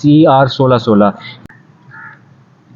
CR1616۔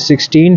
16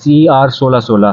CR1616